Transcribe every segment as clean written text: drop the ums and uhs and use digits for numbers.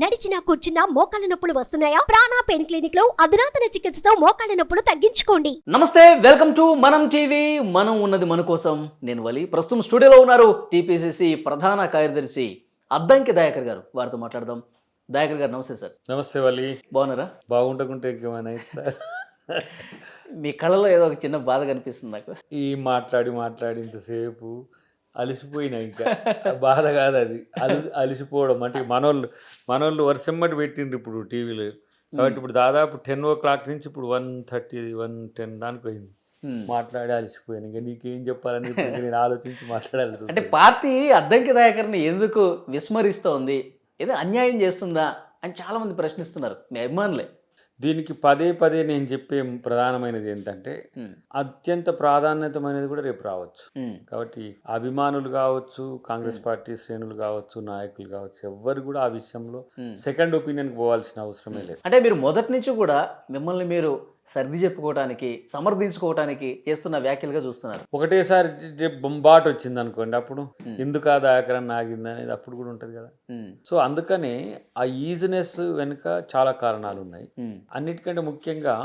నడిచినా కూర్చున్నా మోకాళ్ళ నొప్పులు వస్తున్నాయా? ప్రాణ పెయిన్ క్లినిక్ లో అధునాతన చికిత్సతో మోకాళ్ళ నొప్పులు తగ్గించుకోండి. నమస్తే, వెల్కమ్ టు మనం టీవీ. మనం ఉన్నది మన కోసం. నేను వలి. ప్రస్తుతం స్టూడియోలో ఉన్నారు టీపీసీసీ ప్రధాన కార్యదర్శి అద్దంకి దయాకర్ గారు. వారితో మాట్లాడదాం. దయాకర్ గారు నమస్తే సార్. నమస్తే వలి. బాగున్నారా? బాగుండకుంటే ఇంకేమైనా మీ కళ్ళలో ఏదో ఒక చిన్న బాధ కనిపిస్తుంది నాకు. ఈ మాట్లాడి ఇంతసేపు అలసిపోయినా, ఇంకా బాధ కాదు అది, అలసిపోవడం. అంటే మనోళ్ళు వర్షమ్మటి పెట్టిండ్రు ఇప్పుడు టీవీలో. కాబట్టి ఇప్పుడు దాదాపు 10 o'clock నుంచి ఇప్పుడు 1:30 1:10 దానికి పోయింది. మాట్లాడి అలసిపోయాను. ఇంకా నీకేం చెప్పాలని నేను ఆలోచించి మాట్లాడాలి. అంటే పార్టీ అద్దంకి దయాకర్ని ఎందుకు విస్మరిస్తోంది? ఏదో అన్యాయం చేస్తుందా అని చాలా మంది ప్రశ్నిస్తున్నారు, మీ అభిమానులే. దీనికి పదే నేను చెప్పే ప్రధానమైనది ఏంటంటే, అత్యంత ప్రాధాన్యతమైనది కూడా రేపు రావచ్చు. కాబట్టి అభిమానులు కావచ్చు, కాంగ్రెస్ పార్టీ శ్రేణులు కావచ్చు, నాయకులు కావచ్చు, ఎవ్వరు కూడా ఆ విషయంలో సెకండ్ ఒపీనియన్కి పోవాల్సిన అవసరమే లేదు. అంటే మీరు మొదటి నుంచి కూడా మిమ్మల్ని మీరు సర్ది చెప్పుకోవటానికి, సమర్థించుకోవటానికి చేస్తున్న వ్యాఖ్యలుగా చూస్తున్నారు. ఒకటేసారి బొంబాట్ వచ్చింది అనుకోండి, అప్పుడు ఎందుకు ఆ దాకరణ ఆగింది అనేది అప్పుడు కూడా ఉంటుంది కదా. సో అందుకనే ఆ ఈజినెస్ వెనుక చాలా కారణాలు ఉన్నాయి. అన్నిటికంటే ముఖ్యంగా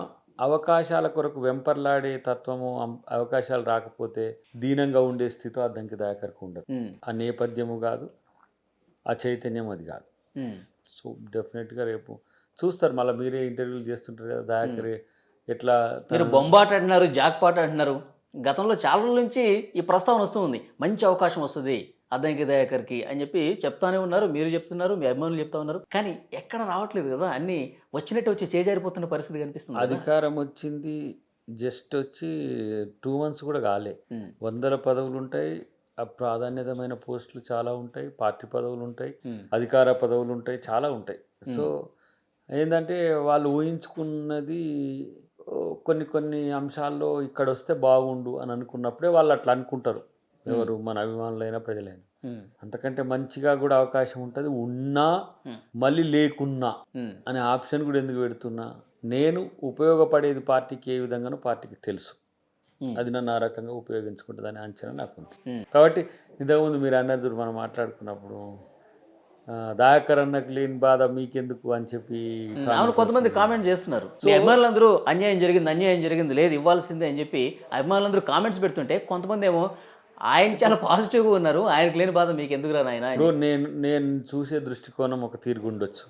అవకాశాల కొరకు వెంపర్లాడే తత్వము, అవకాశాలు రాకపోతే దీనంగా ఉండే స్థితి అద్దంకి దయాకర్కు ఉండదు. ఆ నేపథ్యము కాదు, ఆ చైతన్యం అది కాదు. సో డెఫినెట్గా రేపు చూస్తారు. మళ్ళీ మీరే ఇంటర్వ్యూలు చేస్తుంటారు కదా, దయాకరే ఎట్లా. మీరు బొంబాట్ అంటున్నారు, జాక్పాట్ అంటున్నారు. గతంలో చాలా రోజుల నుంచి ఈ ప్రస్తావన వస్తూ ఉంది, మంచి అవకాశం వస్తుంది అద్దంకి దయాకర్కి అని చెప్పి చెప్తానే ఉన్నారు. మీరు చెప్తున్నారు, మీ అభిమానులు చెప్తా ఉన్నారు. కానీ ఎక్కడ రావట్లేదు కదా, అన్నీ వచ్చినట్టు వచ్చి చేజారిపోతున్న పరిస్థితి కనిపిస్తుంది. అధికారం వచ్చింది జస్ట్ వచ్చి 2 months కూడా కాలే. 100 పదవులు ఉంటాయి, ప్రాధాన్యతమైన పోస్టులు చాలా ఉంటాయి, పార్టీ పదవులు ఉంటాయి, అధికార పదవులు ఉంటాయి, చాలా ఉంటాయి. సో ఏంటంటే వాళ్ళు ఊహించుకున్నది కొన్ని అంశాల్లో ఇక్కడ వస్తే బాగుండు అని అనుకున్నప్పుడే వాళ్ళు అట్లా అనుకుంటారు. ఎవరు? మన అభిమానులైనా ప్రజలైనా. అంతకంటే మంచిగా కూడా అవకాశం ఉంటుంది. ఉన్నా మళ్ళీ లేకున్నా అనే ఆప్షన్ కూడా ఎందుకు పెడుతున్నా, నేను ఉపయోగపడేది పార్టీకి ఏ విధంగానో పార్టీకి తెలుసు. అది నన్ను ఆ రకంగా ఉపయోగించుకుంటుంది అనే అంచనా నాకు ఉంది. కాబట్టి ఇంతకుముందు మీరు అన్నారు, మనం మాట్లాడుకున్నప్పుడు దయాకర్ అన్నకు లేని బాధ మీకెందుకు అని చెప్పి కొంతమంది కామెంట్ చేస్తున్నారు. అభిమానులందరూ అన్యాయం జరిగింది లేదు ఇవ్వాల్సిందే అని చెప్పి అభిమానులందరూ కామెంట్స్ పెడుతుంటే, కొంతమంది ఏమో ఆయన చాలా పాజిటివ్గా ఉన్నారు, ఆయనకు లేని బాధ మీకు ఎందుకు రా నాయన. నేను చూసే దృష్టికోణం ఒక తీరుగుండొచ్చు,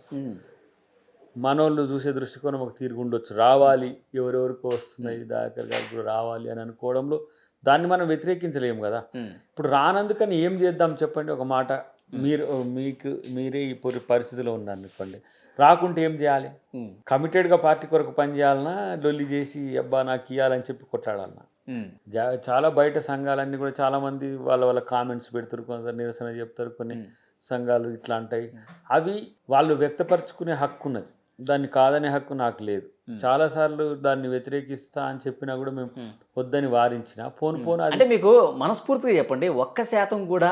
మనోళ్ళు చూసే దృష్టికోణం ఒక తీరుగుండొచ్చు. రావాలి, ఎవరెవరికో వస్తున్నాయి, దయాకర్ గారు కూడా రావాలి అని అనుకోవడంలో దాన్ని మనం వ్యతిరేకించలేము కదా. ఇప్పుడు రానందుకని ఏం చేద్దాం చెప్పండి. ఒక మాట, మీరే ఈ పరిస్థితిలో ఉన్నారనుకోండి, రాకుంటే ఏం చేయాలి? కమిటెడ్గా పార్టీ కొరకు పని చేయాలన్నా, లొల్లి చేసి అబ్బా నాకు ఇవ్వాలని చెప్పి కొట్లాడాలన్నా? చాలా బయట సంఘాలన్నీ కూడా చాలామంది వాళ్ళ కామెంట్స్ పెడతారు, కొందరు నిరసన చెప్తారు, కొన్ని సంఘాలు ఇట్లా అంటాయి. అవి వాళ్ళు వ్యక్తపరచుకునే హక్కు ఉన్నది, దాన్ని కాదనే హక్కు నాకు లేదు. చాలాసార్లు దాన్ని వ్యతిరేకిస్తా అని చెప్పినా కూడా మేము వద్దని వారించిన పోను అంటే మీకు మనస్ఫూర్తిగా చెప్పండి, 1% కూడా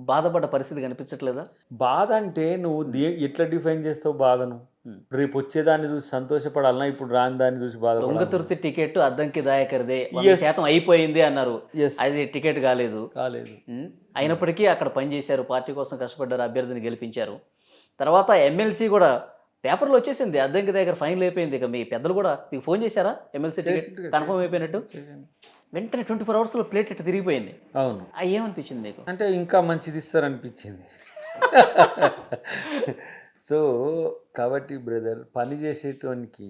బాధపడ్డ పరిస్థితి కనిపించట్లేదా? బాధ అంటే నువ్వు ఎట్లా డిఫైన్ చేస్తావు బాధను? రేపు వచ్చేదాన్ని చూసి సంతోషపడాలన్నా, ఇప్పుడు రాని దాన్ని చూసి బాధ? తుంగతుర్తి టికెట్ అద్దంకి దయాకర్దే 100% అయిపోయింది అన్నారు, అది టికెట్ కాలేదు. అయినప్పటికీ అక్కడ పనిచేశారు, పార్టీ కోసం కష్టపడ్డారు, అభ్యర్థిని గెలిపించారు. తర్వాత ఎమ్మెల్సీ కూడా పేపర్లో వచ్చేసింది, అద్దంకి దయాకర్ ఫైనల్ అయిపోయింది. ఇక మీ పెద్దలు కూడా మీకు ఫోన్ చేశారా ఎమ్మెల్సీ టికెట్ కన్ఫర్మ్ అయిపోయినట్టు? వెంటనే 24 hours ప్లేట్ ఇట్లా తిరిగిపోయింది. అవును. ఏమనిపించింది మీకు? అంటే ఇంకా మంచిది ఇస్తారనిపించింది. సో కాబట్టి బ్రదర్, పని చేసేటానికి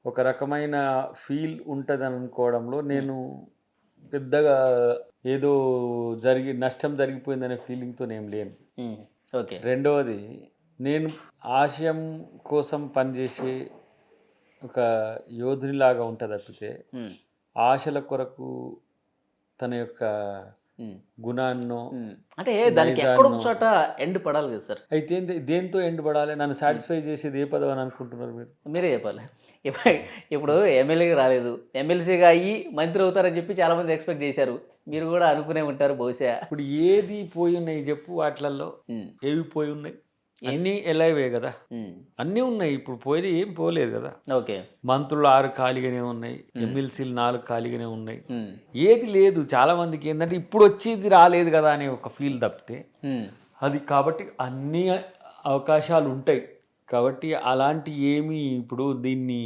ఒక రకమైన ఫీల్ ఉంటుంది అని అనుకోవడంలో నేను పెద్దగా ఏదో నష్టం జరిగిపోయిందనే ఫీలింగ్తో నేను లేను. ఓకే. రెండవది, నేను ఆశయం కోసం పనిచేసే ఒక యోధునిలాగా ఉంటుంది తప్పితే ఆశల కొరకు తన యొక్క గుణాన్నో అంటే దానికి ఎక్కడో చోట ఎండ్ పడాలి కదా సార్. అయితే దేంతో ఎండ్ పడాలి? నన్ను సాటిస్ఫై చేసేది ఏ పదవి అని అనుకుంటున్నారు మీరే చెప్పాలి. ఇప్పుడు ఎమ్మెల్యేగా రాలేదు, ఎమ్మెల్సీగా అయ్యి మంత్రి అవుతారని చెప్పి చాలామంది ఎక్స్పెక్ట్ చేశారు, మీరు కూడా అనుకునే ఉంటారు బహుశా. ఇప్పుడు ఏది పోయి ఉన్నాయి చెప్పు, వాటిలలో ఏవి పోయి ఉన్నాయి? అన్నీ ఎలావే కదా, అన్నీ ఉన్నాయి. ఇప్పుడు పోయి ఏం పోలేదు కదా. ఓకే. మంత్రులు 6 ఖాళీగానే ఉన్నాయి, ఎమ్మెల్సీలు 4 ఖాళీగానే ఉన్నాయి, ఏది లేదు. చాలా మందికి ఏంటంటే ఇప్పుడు వచ్చేది రాలేదు కదా అనే ఒక ఫీల్ తప్పితే అది. కాబట్టి అవకాశాలు ఉంటాయి. కాబట్టి అలాంటి ఏమి ఇప్పుడు దీన్ని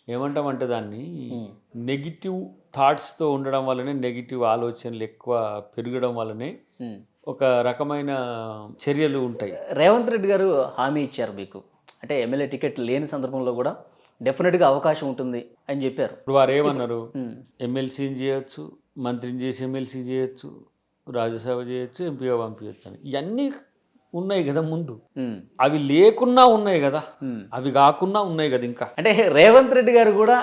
ఏమంటామంటే దాన్ని నెగిటివ్ థాట్స్తో ఉండడం వల్లనే, నెగిటివ్ ఆలోచనలు ఎక్కువ పెరగడం వల్లనే ఒక రకమైన చర్యలు ఉంటాయి. రేవంత్ రెడ్డి గారు హామీ ఇచ్చారు మీకు, అంటే ఎమ్మెల్యే టికెట్ లేని సందర్భంలో కూడా డెఫినెట్గా అవకాశం ఉంటుంది అని చెప్పారు. ఇప్పుడు వారు ఏమన్నారు, ఎమ్మెల్సీని చేయొచ్చు, మంత్రిని చేసి ఎమ్మెల్సీ చేయొచ్చు, రాజ్యసభ చేయొచ్చు, ఎంపీగా పంపించచ్చు అని. ఇవన్నీ ఉన్నాయి కదా ముందు, అవి లేకున్నా ఉన్నాయి కదా, అవి కాకుండా ఉన్నాయి కదా. ఇంకా అంటే రేవంత్ రెడ్డి గారు కూడా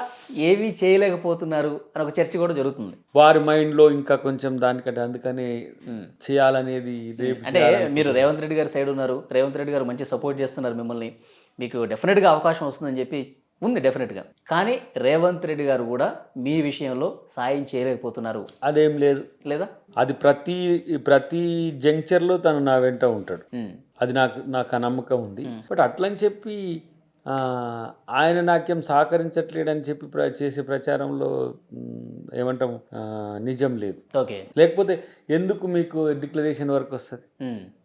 ఏవి చేయలేకపోతున్నారు అని ఒక చర్చ కూడా జరుగుతుంది వారి మైండ్లో. ఇంకా కొంచెం దానికంటే అందుకనే చేయాలనేది రేపు. అంటే మీరు రేవంత్ రెడ్డి గారి సైడ్ ఉన్నారు, రేవంత్ రెడ్డి గారు మంచి సపోర్ట్ చేస్తున్నారు మిమ్మల్ని, మీకు డెఫినెట్గా అవకాశం వస్తుందని చెప్పి ఉంది డెఫినెట్గా. కానీ రేవంత్ రెడ్డి గారు కూడా మీ విషయంలో సాయం చేయలేకపోతున్నారు. అదేం లేదు లేదా, అది ప్రతి జంక్చర్లో తను నా వెంట ఉంటాడు. అది నాకు ఆ నమ్మకం ఉంది. బట్ అట్లని చెప్పి ఆయన నాకేం సహకరించట్లేడని చెప్పి చేసే ప్రచారంలో ఏమంటాం నిజం లేదు. ఓకే, లేకపోతే ఎందుకు మీకు డిక్లరేషన్ వరకు వస్తుంది?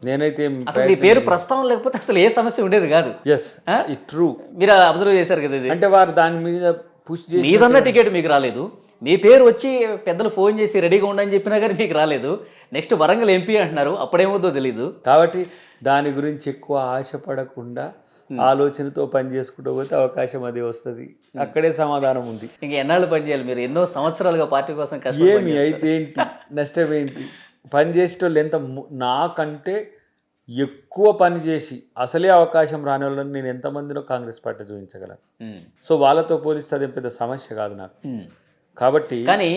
నేనైతే అసలు మీ పేరు ప్రస్తావన లేకపోతే అసలు ఏ సమస్య ఉండేది కాదు. Yes, it true. మీరు అబ్జర్వ్ చేశారు కదా ఇది. అంటే వారు దాని మీద పుష్ చేసి, మీదన్న టికెట్ మీకు రాలేదు, మీ పేరు వచ్చి పెద్దలు ఫోన్ చేసి రెడీగా ఉండని చెప్పినా కానీ మీకు రాలేదు. నెక్స్ట్ వరంగల్ ఎంపీ అంటున్నారు, అప్పుడేమవుతుందో తెలీదు. కాబట్టి దాని గురించి ఎక్కువ ఆశపడకుండా ఆలోచనతో పని చేసుకుంటూ పోతే అవకాశం అదే వస్తుంది. అక్కడే సమాధానం ఉంది. ఇంకా ఎన్నాళ్ళు పని చేయాలి మీరు? ఎన్నో సంవత్సరాలుగా పార్టీ కోసం ఏమి అయితే ఏంటి, నష్టం ఏంటి? పని చేసేటోళ్ళు ఎంత నాకంటే ఎక్కువ పని చేసి అసలే అవకాశం రాని వాళ్ళని నేను ఎంతమందిలో కాంగ్రెస్ పార్టీ చూపించగలను. సో వాళ్ళతో పోలిస్తే అదేం పెద్ద సమస్య కాదు నాకు. కాబట్టి కానీ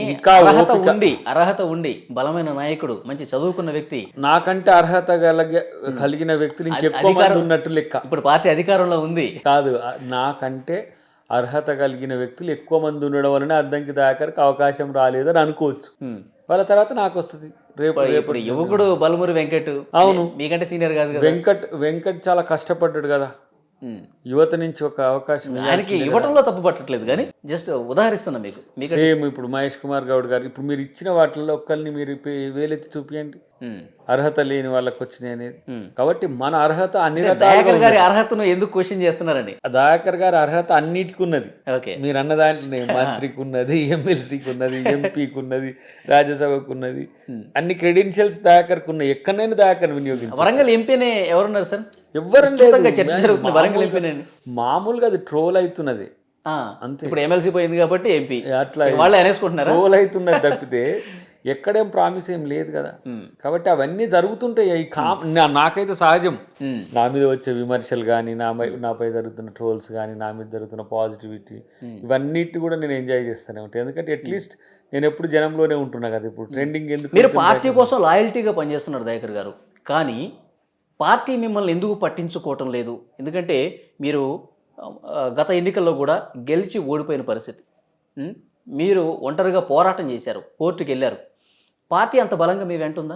అర్హత ఉండి బలమైన నాయకుడు, మంచి చదువుకున్న వ్యక్తి, నాకంటే అర్హత కలిగిన వ్యక్తులు ఇంకెక్కువ మంది ఉన్నట్టు లెక్క. ఇప్పుడు పార్టీ అధికారంలో ఉంది కాదు, నాకంటే అర్హత కలిగిన వ్యక్తులు ఎక్కువ మంది ఉండడం వలన అద్దంకి దయాకర్కి అవకాశం రాలేదని అనుకోవచ్చు. వాళ్ళ తర్వాత నాకు వస్తుంది రేపు. యువకుడు బలమూరి వెంకట్, అవును, మీకంటే సీనియర్ కాదు కదా. వెంకట్ చాలా కష్టపడ్డాడు కదా, యువత నుంచి ఒక అవకాశం ఆయనకి ఇవ్వడంలో తప్పు పట్టట్లేదు, కానీ జస్ట్ ఉదాహరిస్తున్నా మీకు. సేమ్ ఇప్పుడు మహేష్ కుమార్ గౌడ్ గారు, ఇప్పుడు మీరు ఇచ్చిన వాటిల్లో ఒక్కరిని మీరు వేలెత్తి చూపియండి అర్హత లేని వాళ్ళకి వచ్చినాయి అనేది. కాబట్టి మన అర్హత అన్ని రకాల గారి అర్హతను ఎందుకు క్వశ్చన్ చేస్తున్నారని. దయాకర్ గారి అర్హత అన్నిటికి ఉన్నది. మీరు అన్న దాంట్లోనే మంత్రికి ఉన్నది, ఎమ్మెల్సీకి ఉన్నది, ఎంపీకి ఉన్నది, రాజ్యసభకు ఉన్నది, అన్ని క్రెడెన్షియల్స్ దయాకర్కి ఉన్నాయి. ఎక్కడైనా దయాకర్ వినియోగించారు. వరంగల్ ఎంపీనే ఎవరున్నారు సార్? ఎవరు మామూలుగా అది ట్రోల్ అవుతున్నది అంతే. ఇప్పుడు ఎమ్మెల్సీ పోయింది కాబట్టి ఎంపీ అట్లా వాళ్ళు అనేసుకుంటున్నారు, ట్రోల్ అవుతున్నది తప్పితే ఎక్కడేం ప్రామిస్ ఏం లేదు కదా. కాబట్టి అవన్నీ జరుగుతుంటాయి. నాకైతే సహజం నా మీద వచ్చే విమర్శలు కానీ, నాపై జరుగుతున్న ట్రోల్స్ కానీ, నా మీద జరుగుతున్న పాజిటివిటీ, ఇవన్నిటి కూడా నేను ఎంజాయ్ చేస్తూనే ఉంటాను. ఎందుకంటే అట్లీస్ట్ నేను ఎప్పుడు జనంలోనే ఉంటున్నా కదా. ఇప్పుడు ట్రెండింగ్ ఎందుకు? మీరు పార్టీ కోసం లాయల్టీగా పనిచేస్తున్నారు దయాకర్ గారు, కానీ పార్టీ మిమ్మల్ని ఎందుకు పట్టించుకోవటం లేదు? ఎందుకంటే మీరు గత ఎన్నికల్లో కూడా గెలిచి ఓడిపోయిన పరిస్థితి, మీరు ఒంటరిగా పోరాటం చేశారు, కోర్టుకు వెళ్ళారు. పార్టీ అంత బలంగా మీ వెంట ఉందా?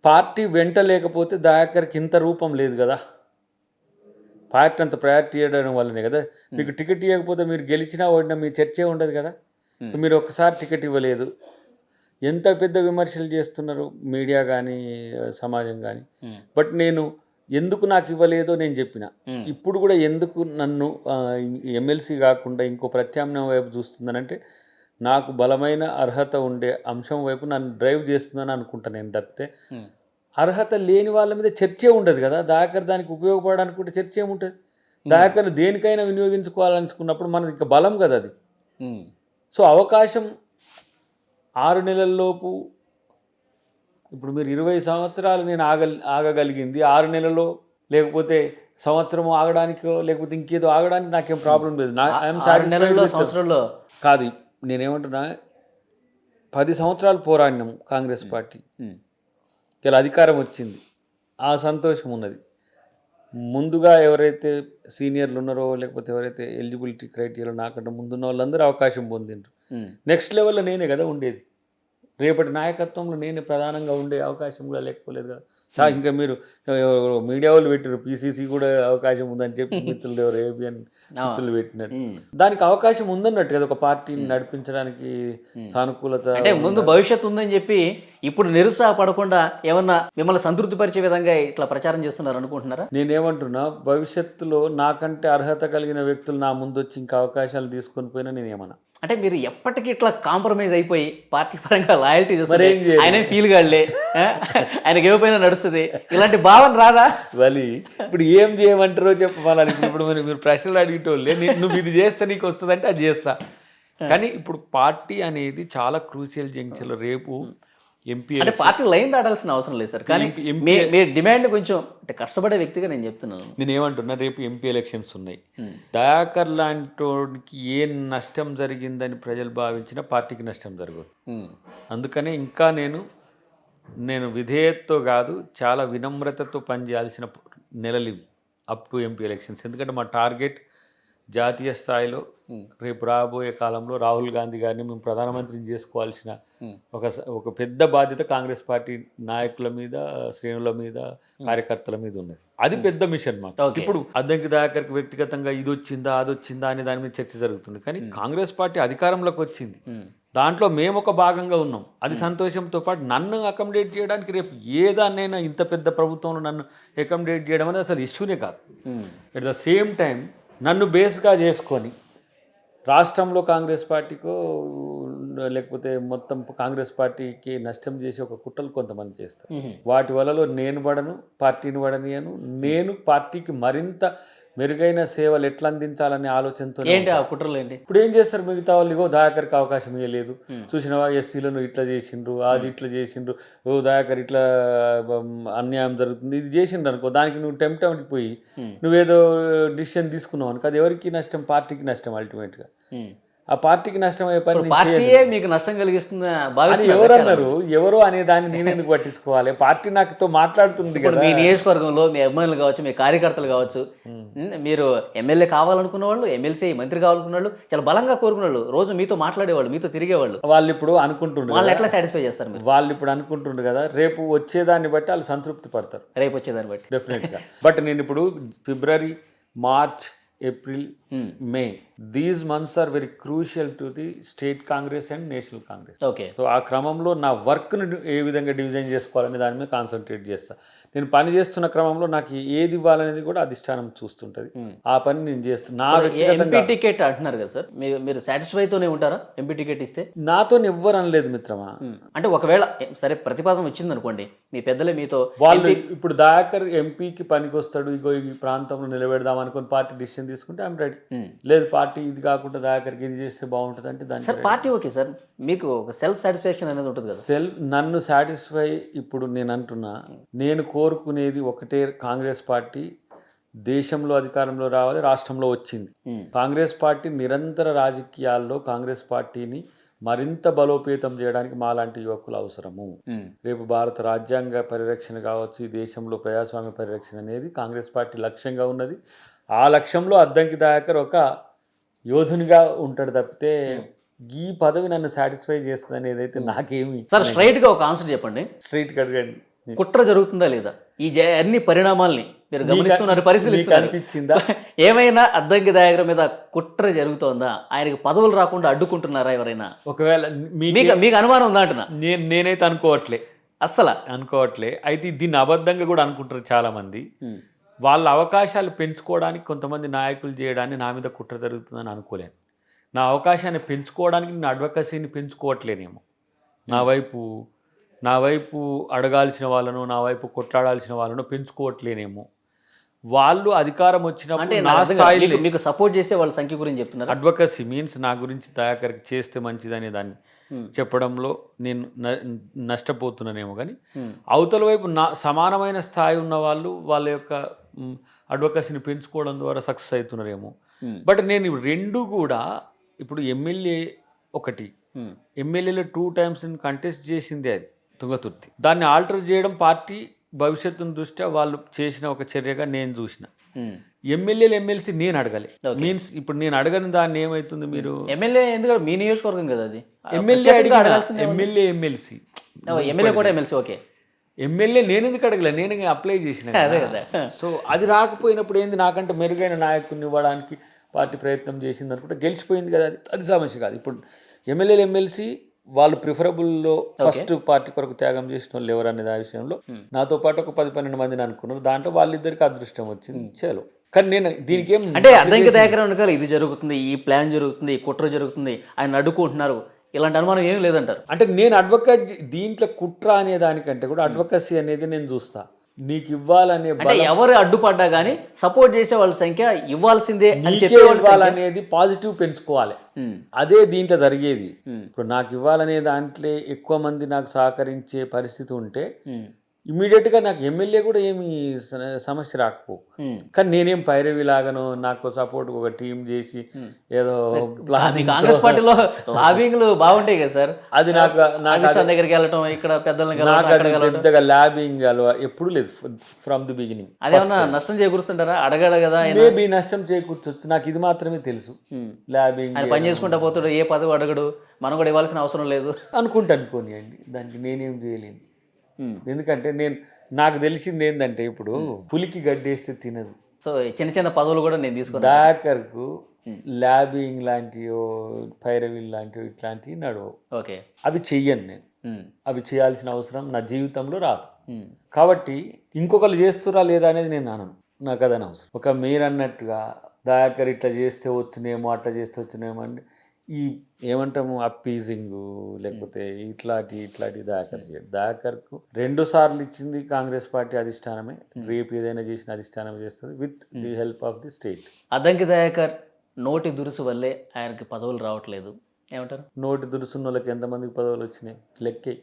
పార్టీ వెంట లేకపోతే దయాకర్కి ఇంత రూపం లేదు కదా. పార్టీ అంత ప్రయారిటీ ఇవ్వడం వల్లనే కదా. మీకు టికెట్ ఇవ్వకపోతే మీరు గెలిచినా ఓడినా మీ చర్చే ఉండదు కదా. మీరు ఒకసారి టికెట్ ఇవ్వలేదు, ఎంత పెద్ద విమర్శలు చేస్తున్నారు మీడియా కానీ సమాజం కానీ. బట్ నేను ఎందుకు నాకు ఇవ్వలేదో నేను చెప్పిన. ఇప్పుడు కూడా ఎందుకు నన్ను ఎమ్మెల్సీ కాకుండా ఇంకో ప్రత్యామ్నాయం వైపు చూస్తుందనంటే నాకు బలమైన అర్హత ఉండే అంశం వైపు నన్ను డ్రైవ్ చేస్తుందని అనుకుంటా నేను. తప్పితే అర్హత లేని వాళ్ళ మీద చర్చే ఉండదు కదా. దయాకర్ దానికి ఉపయోగపడాలనుకుంటే చర్చ ఏముంటుంది? దయాకర్ని దేనికైనా వినియోగించుకోవాలనుకున్నప్పుడు మనది ఇంకా బలం కదా అది. సో అవకాశం 6 నెలల్లోపు, ఇప్పుడు మీరు 20 సంవత్సరాలు నేను ఆగగలిగింది 6 నెలల్లో, లేకపోతే సంవత్సరం ఆగడానికో లేకపోతే ఇంకేదో ఆగడానికి నాకేం ప్రాబ్లం లేదు. సంవత్సరంలో కాదు. నేనేమంటున్నా, 10 సంవత్సరాలు పోరాడినాం కాంగ్రెస్ పార్టీ, ఇలా అధికారం వచ్చింది, ఆ సంతోషం ఉన్నది. ముందుగా ఎవరైతే సీనియర్లు ఉన్నారో లేకపోతే ఎవరైతే ఎలిజిబిలిటీ క్రైటీరియా నాకంటే ముందున్న వాళ్ళందరూ అవకాశం పొందిండ్రు. నెక్స్ట్ లెవెల్లో నేనే కదా ఉండేది. రేపటి నాయకత్వంలో నేనే ప్రధానంగా ఉండే అవకాశం కూడా లేకపోలేదు కదా. ఇంకా మీరు మీడియా వాళ్ళు పెట్టారు పిసిసి కూడా అవకాశం ఉందని చెప్పి మిత్రులు ఎవరు ఏబిఎన్ మిత్రులు పెట్టినారు. దానికి అవకాశం ఉందన్నట్టు కదా ఒక పార్టీని నడిపించడానికి సానుకూలత. అంటే ముందు భవిష్యత్తు ఉందని చెప్పి ఇప్పుడు నిరుత్సాహపడకుండా ఏమన్నా మిమ్మల్ని సంతృప్తిపరిచే విధంగా ఇట్లా ప్రచారం చేస్తున్నారు అనుకుంటున్నారా? నేనేమంటున్నా, భవిష్యత్తులో నాకంటే అర్హత కలిగిన వ్యక్తులు నా ముందు వచ్చి ఇంకా అవకాశాలు తీసుకొని పోయినా నేనేమన్నా. అంటే మీరు ఎప్పటికీ ఇట్లా కాంప్రమైజ్ అయిపోయి పార్టీ పరంగా లాయల్టీ చేస్తారు, ఆయన ఫీల్ కాడలే, ఆయనకి ఇవ్వకపోయినా నడుస్తుంది, ఇలాంటి భావన రాదా? వలి ఇప్పుడు ఏం చేయమంటారో చెప్పాలని ఇప్పుడు మీరు ప్రశ్నలు అడిగేటోళ్ళే, నువ్వు ఇది చేస్తే నీకు వస్తుందంటే అది చేస్తా. కానీ ఇప్పుడు పార్టీ అనేది చాలా క్రూషియల్ జంక్షన్లో రేపు ఎంపీ అంటే పార్టీ లైన్ దాటాల్సిన అవసరం లేదు సార్, కానీ మీ డిమాండ్ కొంచెం అంటే కష్టపడే వ్యక్తిగా నేను చెప్తున్నాను. నేను ఏమంటున్నా, రేపు ఎంపీ ఎలక్షన్స్ ఉన్నాయి. దయాకర్ లాంటి ఏ నష్టం జరిగిందని ప్రజలు భావించినా పార్టీకి నష్టం జరగదు. అందుకనే ఇంకా నేను విధేయతతో కాదు, చాలా వినమ్రతతో పనిచేయాల్సిన నెలలు ఇవి అప్ టు ఎంపీ ఎలక్షన్స్. ఎందుకంటే మా టార్గెట్ జాతీయ స్థాయిలో రేపు రాబోయే కాలంలో రాహుల్ గాంధీ గారిని మేము ప్రధానమంత్రిని చేసుకోవాల్సిన ఒక పెద్ద బాధ్యత కాంగ్రెస్ పార్టీ నాయకుల మీద, శ్రేణుల మీద, కార్యకర్తల మీద ఉన్నది. అది పెద్ద మిషన్ మాకు. ఇప్పుడు అద్దంకి దయాకర్కి వ్యక్తిగతంగా ఇది వచ్చిందా అది వచ్చిందా అనే దాని మీద చర్చ జరుగుతుంది. కానీ కాంగ్రెస్ పార్టీ అధికారంలోకి వచ్చింది, దాంట్లో మేము ఒక భాగంగా ఉన్నాం. అది సంతోషంతో పాటు నన్ను అకామిడేట్ చేయడానికి రేపు ఏదాన్నైనా ఇంత పెద్ద ప్రభుత్వంలో నన్ను అకామిడేట్ చేయడం అనేది అసలు ఇష్యూనే కాదు. ఎట్ ద సేమ్ టైం నన్ను బేస్గా చేసుకొని రాష్ట్రంలో కాంగ్రెస్ పార్టీకో లేకపోతే మొత్తం కాంగ్రెస్ పార్టీకి నష్టం చేసి ఒక కుట్రలు కొంతమంది చేస్తారు. వాటి వలలో నేను పడను, పార్టీని పడనియను. నేను పార్టీకి మరింత మెరుగైన సేవలు ఎట్లా అందించాలనే ఆలోచనతో. ఏంటి ఆ కుట్రలు ఏంటి? ఇప్పుడు ఏం చేస్తారు మిగతా వాళ్ళు, ఇగో దయాకర్కి అవకాశం ఇవ్వలేదు, చూసినవా ఎస్సీలను ఇట్లా చేసిండ్రు, అది ఇట్లా చేసిండ్రు, ఓ దయాకర్ ఇట్లా అన్యాయం జరుగుతుంది, ఇది చేసిండ్రు అనుకో, దానికి నువ్వు టెంప్ట్ అయిపోయి నువ్వేదో డిసిషన్ తీసుకున్నావు అనుకో, అది ఎవరికి నష్టం? పార్టీకి నష్టం. అల్టిమేట్గా ఆ పార్టీకి నష్టం అయ్యే పని పార్టీయే మీకు నష్టం కలిగిస్తుంది. ఎవరు అన్నారు? ఎవరు అనే దాన్ని నేనెందుకు పట్టించుకోవాలి? పార్టీ నాకుతో మాట్లాడుతుంది కదా. మీ నియోజకవర్గంలో మీ అభిమానులు కావచ్చు, మీ కార్యకర్తలు కావచ్చు, మీరు ఎమ్మెల్యే కావాలనుకున్న వాళ్ళు, ఎమ్మెల్సీ మంత్రి కావాలనుకున్న వాళ్ళు, చాలా బలంగా కోరుకున్న వాళ్ళు, రోజు మీతో మాట్లాడేవాళ్ళు, మీతో తిరిగేవాళ్ళు, వాళ్ళు ఇప్పుడు అనుకుంటుండ్రు. వాళ్ళు ఎట్లా సాటిస్ఫై చేస్తారు మీరు? వాళ్ళు ఇప్పుడు అనుకుంటుండ్రు కదా, రేపు వచ్చేదాన్ని బట్టి వాళ్ళు సంతృప్తి పడతారు. రేపు వచ్చేదాన్ని బట్టి డెఫినెట్గా. బట్ నేను ఇప్పుడు ఫిబ్రవరి, March, April, May. These months are very crucial to the state Congress and national Congress. Okay. So ఆ క్రమంలో నా వర్క్ను ఏ విధంగా డివిజన్ చేసుకోవాలనే దాని మీద కాన్సన్ట్రేట్ చేస్తా. నేను పని చేస్తున్న క్రమంలో నాకు ఏది ఇవ్వాలనేది కూడా అధిష్టానం చూస్తుంటది. ఆ పని నేను చేస్తున్నా. నా వ్యక్తిగతంగా ఎంపీ టికెట్ అంటున్నారు కదా సార్, మీరు సాటిస్ఫైతోనే ఉంటారా ఎంపీ టికెట్ ఇస్తే? నాతో ఎవ్వరు అనలేదు మిత్రమా. అంటే ఒకవేళ సరే ప్రతిపాదన వచ్చింది అనుకోండి, మీ పెద్దలే మీతో వాళ్ళు ఇప్పుడు దయాకర్ ఎంపీకి పనికి వస్తాడు, ఇగో ఈ ప్రాంతంలో నిలబెడదాం అనుకుని పార్టీ డిసిషన్ తీసుకుంటే ఐఎమ్ రెడీ. లేదు పార్టీ ఇది కాకుండా దయాకర్కి ఇది చేస్తే బాగుంటుంది అంటే దాన్ని సార్ పార్టీ ఓకే సార్, మీకు ఒక సెల్ఫ్ సాటిస్ఫాక్షన్ అనేది ఉంటుంది కదా. నన్ను సాటిస్ఫై ఇప్పుడు నేను అంటున్నా, నేను కోరుకునేది ఒకటే, కాంగ్రెస్ పార్టీ దేశంలో అధికారంలో రావాలి, రాష్ట్రంలో వచ్చింది. కాంగ్రెస్ పార్టీ నిరంతర రాజకీయాల్లో కాంగ్రెస్ పార్టీని మరింత బలోపేతం చేయడానికి మాలాంటి యువకులు అవసరము. రేపు భారత రాజ్యాంగ పరిరక్షణ కావచ్చు, ఈ దేశంలో ప్రజాస్వామ్య పరిరక్షణ అనేది కాంగ్రెస్ పార్టీ లక్ష్యంగా ఉన్నది. ఆ లక్ష్యంలో అద్దంకి దయాకర్ ఒక యోధునిగా ఉంటాడు తప్పితే ఈ పదవి నన్ను సాటిస్ఫై చేస్తుంది అనేది అయితే నాకేమి. సార్ స్ట్రైట్ గా ఒక ఆన్సర్ చెప్పండి, స్ట్రైట్ గా అడగండి. కుట్ర జరుగుతుందా లేదా? ఈ అన్ని పరిణామాల్ని మీరు గమనిస్తున్నారు, పరిశీలిస్తున్నారు. అనిపించిందా ఏమైనా అద్దంకి దయాకర్ మీద కుట్ర జరుగుతోందా? ఆయనకి పదవులు రాకుండా అడ్డుకుంటున్నారా ఎవరైనా? ఒకవేళ మీకు అనుమానం ఉందా అంటున్నా? నేనైతే అనుకోవట్లే, అస్సలు అనుకోవట్లే. అయితే దీన్ని అబద్ధంగా కూడా అనుకుంటారు చాలా మంది. వాళ్ళ అవకాశాలు పెంచుకోవడానికి కొంతమంది నాయకులు చేయడాన్ని నా మీద కుట్ర జరుగుతుందని అనుకోలేను. నా అవకాశాన్ని పెంచుకోవడానికి నేను అడ్వకసీని పెంచుకోవట్లేనేమో. నా వైపు అడగాల్సిన వాళ్ళను, నా వైపు కొట్లాడాల్సిన వాళ్ళను పెంచుకోవట్లేనేమో. వాళ్ళు అధికారం వచ్చినప్పుడు నా స్థాయిలో మీకు సపోర్ట్ చేసే వాళ్ళ సంఖ్య గురించి చెప్తున్నారు. అడ్వకసీ మీన్స్ నా గురించి దయాకర్కి చేస్తే మంచిదనే దాన్ని చెప్పడంలో నేను నష్టపోతున్నానేమో. కానీ అవతల వైపు నా సమానమైన స్థాయి ఉన్న వాళ్ళు వాళ్ళ యొక్క అడ్వకసీని పెంచుకోవడం ద్వారా సక్సెస్ అవుతున్నారేమో. బట్ నేను రెండు కూడా ఇప్పుడు ఎమ్మెల్యే ఒకటి, ఎమ్మెల్యేలో 2 times కంటెస్ట్ చేసిందే అది తుంగతుర్తి. దాన్ని ఆల్టర్ చేయడం పార్టీ భవిష్యత్తును దృష్ట్యా వాళ్ళు చేసిన ఒక చర్యగా నేను చూసిన. ఎమ్మెల్యేలు ఎమ్మెల్సీ నేను అడగాలి. మీన్స్ ఇప్పుడు నేను అడగని దాన్ని ఏమవుతుంది, మీరు ఎమ్మెల్యే ఎందుకంటే మీ నియోజకవర్గం కదా అది, ఎమ్మెల్యే ఎమ్మెల్సీ ఎమ్మెల్యే కూడా ఎమ్మెల్సీ. ఓకే, ఎమ్మెల్యే నేను ఎందుకు అడగలే, నేను అప్లై చేసిన కదా. అదే కదా. సో అది రాకపోయినప్పుడు ఏంది, నాకంటే మెరుగైన నాయకుడిని ఇవ్వడానికి పార్టీ ప్రయత్నం చేసింది అనుకుంటే గెలిచిపోయింది కదా, అది సమస్య కాదు. ఇప్పుడు ఎమ్మెల్యేలు ఎమ్మెల్సీ వాళ్ళు ప్రిఫరబుల్లో ఫస్ట్ పార్టీ కొరకు త్యాగం చేసిన వాళ్ళు ఎవరు అనేది ఆ విషయంలో నాతో పాటు ఒక 10-12 మందిని అనుకున్నారు. దాంట్లో వాళ్ళిద్దరికి అదృష్టం వచ్చింది చాలు. కానీ నేను దీనికి ఏం అంటే అద్దంకి దయాకర్ వెనకాల ఇది జరుగుతుంది, ఈ ప్లాన్ జరుగుతుంది, ఈ కుట్ర జరుగుతుంది, ఆయన అడ్డుకుంటున్నారు, ఇలాంటి అనుమానం ఏం లేదంటారు. అంటే నేను అడ్వకేట్ దీంట్లో కుట్ర అనే దానికంటే కూడా అడ్వకసీ అనేది నేను చూస్తా. నీకు ఇవ్వాలనే అంటే ఎవరు అడ్డుపడ్డా కానీ సపోర్ట్ చేసే వాళ్ళ సంఖ్య ఇవ్వాల్సిందే అని నీకే చెప్పే వాళ్ళ సంఖ్య. ఇవ్వాలనేది పాజిటివ్ పెంచుకోవాలి. అదే దీంట్లో జరిగేది. ఇప్పుడు నాకు ఇవ్వాలనే దాంట్లో ఎక్కువ మంది నాకు సహకరించే పరిస్థితి ఉంటే ఇమీడియట్గా నాకు ఎమ్మెల్యే కూడా ఏమి సమస్య రాకపో. కానీ నేనేం పైరవి లాగానో నాకు సపోర్ట్ ఒక టీం చేసి ఏదో ప్లానింగ్ కాంగ్రెస్ పార్టీలో లాబింగ్లు బాగుంటాయి కదా సార్. అది నాకు దగ్గరికి వెళ్ళటం, ఇక్కడ పెద్దలను నాకు అది పెద్దగా ల్యాబింగ్ ఎప్పుడు లేదు ఫ్రమ్ ది బిగినింగ్. అదేమన్నా నష్టం చేకూరుస్తుంటారా? అడగడు కదా ఆయన. మేబీ నష్టం చేకూర్చొచ్చు, నాకు ఇది మాత్రమే తెలుసు. ల్యాబింగ్ ఆయన పని చేసుకుంటా పోతాడు, ఏ పదవి అడగడు, మనం కూడా ఇవ్వాల్సిన అవసరం లేదు అనుకోనియండి, దానికి నేనేం చేయలేను. ఎందుకంటే నాకు తెలిసింది ఏంటంటే ఇప్పుడు పులికి గడ్డేస్తే తినదు. సో చిన్న చిన్న పదవులు కూడా నేను తీసుకున్నాను. దాకర్కు ల్యాబింగ్ లాంటివో పైరవిల్ లాంటివో ఇట్లాంటివి నడవవు. ఓకే, అవి చెయ్యను నేను. అవి చేయాల్సిన అవసరం నా జీవితంలో రాదు. కాబట్టి ఇంకొకరు చేస్తురా లేదా అనేది నేను అనను, నాకు అదని అవసరం. ఒక మీరు అన్నట్టుగా దాకర్ ఇట్లా చేస్తే వచ్చినేమో, అట్లా చేస్తే వచ్చినేమో అంటే ఈ ఏమంటాము అప్పీజింగ్ లేకపోతే ఇట్లాంటి దాకర్ చేయడు. దాకర్కు 2 సార్లు ఇచ్చింది కాంగ్రెస్ పార్టీ అధిష్టానమే, రేపు ఏదైనా చేసిన అధిష్టానమే చేస్తుంది with the help of the state. Addanki Dayakar నోటి దురుసు వల్లే ఆయనకి పదవులు రావట్లేదు ఏమంటారు? నోటి దురుసున్న వాళ్ళకి ఎంతమందికి పదవులు వచ్చినాయి లెక్కే.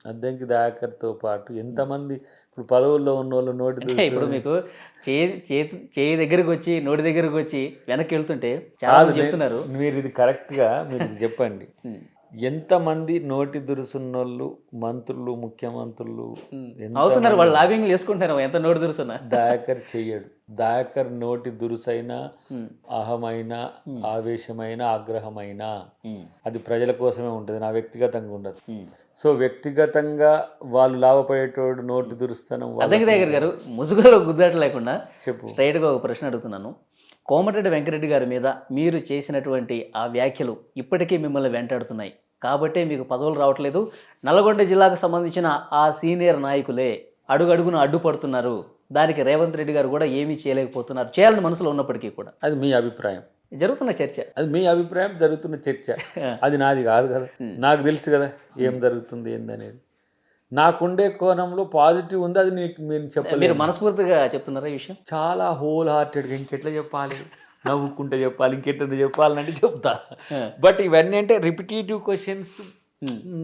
అద్దంకి దయాకర్తో పాటు ఎంతమంది ఇప్పుడు పదవుల్లో ఉన్న వాళ్ళు నోటి దురుసు. ఇప్పుడు మీకు చేయి దగ్గరకు వచ్చి నోటి దగ్గరకు వచ్చి వెనక్కి వెళ్తుంటే చాలా మంది చెప్తున్నారు. మీరు ఇది కరెక్ట్గా మీరు చెప్పండి, ఎంతమంది నోటి దురుసున్నోళ్ళు మంత్రులు ముఖ్యమంత్రులు అవుతున్నారు, వాళ్ళు లాబింగ్ చేసుకుంటారు. ఎంత నోటి దురుసున్నా దాకర్ చెయ్యడు. దాకర్ నోటి దురుసైన అహమైన ఆవేశమైన ఆగ్రహమైన అది ప్రజల కోసమే ఉంటుంది, నా వ్యక్తిగతంగా ఉండదు. సో వ్యక్తిగతంగా వాళ్ళు లాభపడేటోడు నోటి దురుస్తనం. అద్దంకి దయాకర్ గారు ముసుగులో గుద్దాట లేకుండా చెప్పు, స్ట్రైట్గా ఒక ప్రశ్న అడుగుతున్నాను. కోమటిరెడ్డి వెంకరెడ్డి గారి మీద మీరు చేసినటువంటి ఆ వ్యాఖ్యలు ఇప్పటికీ మిమ్మల్ని వెంటాడుతున్నాయి కాబట్టే మీకు పదవులు రావట్లేదు. నల్గొండ జిల్లాకు సంబంధించిన ఆ సీనియర్ నాయకులే అడుగడుగున అడ్డుపడుతున్నారు. దానికి రేవంత్ రెడ్డి గారు కూడా ఏమీ చేయలేకపోతున్నారు, చేయాలని మనసులో ఉన్నప్పటికీ కూడా. అది మీ అభిప్రాయం, జరుగుతున్న చర్చ. అది మీ అభిప్రాయం, జరుగుతున్న చర్చ. అది నాది కాదు కదా, నాకు తెలుసు కదా ఏం జరుగుతుంది ఏందనేది. నాకుండే కోణంలో పాజిటివ్ ఉంది, అది మీరు చెప్పలేదు. మీరు మనస్ఫూర్తిగా చెప్తున్నారా ఈ విషయం? చాలా హోల్ హార్టెడ్గా ఇంకెట్లా చెప్పాలి, నవ్వుకుంటే చెప్పాలి, ఇంకెట్లా చెప్పాలంటే చెప్తా. బట్ ఇవన్నీ అంటే రిపిటేటివ్ క్వశ్చన్స్,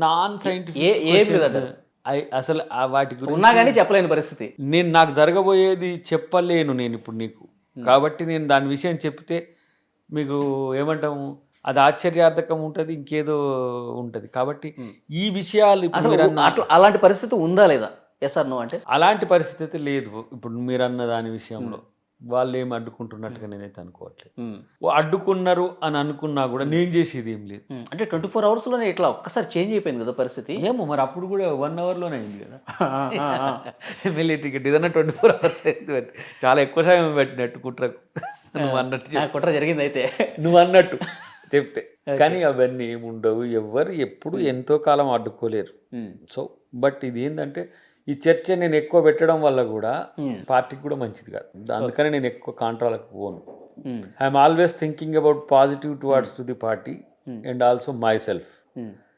నాన్ సైంటిఫిక్ అసలు వాటి గురించి ఉన్నా కానీ చెప్పలేని పరిస్థితి. నాకు జరగబోయేది చెప్పలేను నేను ఇప్పుడు నీకు. కాబట్టి నేను దాని విషయం చెప్తే మీకు ఏమంటాము, అది ఆశ్చర్యార్థకం ఉంటుంది, ఇంకేదో ఉంటుంది. కాబట్టి ఈ విషయాలు అలాంటి పరిస్థితి ఉందా లేదా? ఎస్ ఆర్ నో అంటే అలాంటి పరిస్థితి లేదు. ఇప్పుడు మీరు అన్న దాని విషయంలో వాళ్ళు ఏం అడ్డుకుంటున్నట్టుగా నేనైతే అనుకోవట్లేదు. అడ్డుకున్నారు అని అనుకున్నా కూడా నేను చేసేది ఏం లేదు. అంటే 24 అవర్స్లోనే ఇట్లా ఒక్కసారి చేంజ్ అయిపోయింది కదా పరిస్థితి. ఏమో మరి అప్పుడు కూడా 1 అవర్లోనే అయింది కదా ఎమ్మెల్యే టికెట్. ఇదన్నా 24 అవర్స్ అయింది, చాలా ఎక్కువ సమయం పెట్టినట్టు కుట్రకు. నువ్వు అన్నట్టు కుట్ర జరిగింది అయితే, నువ్వు అన్నట్టు చెప్తే. కానీ అవన్నీ ఏముండవు, ఎవరు ఎప్పుడు ఎంతో కాలం అడ్డుకోలేరు. సో బట్ ఇది ఏంటంటే ఈ చర్చ నేను ఎక్కువ పెట్టడం వల్ల కూడా పార్టీకి కూడా మంచిది కాదు. అందుకని నేను ఎక్కువ కాంట్రాలకు పోను. I'm always thinking about positive towards to the party and also my self.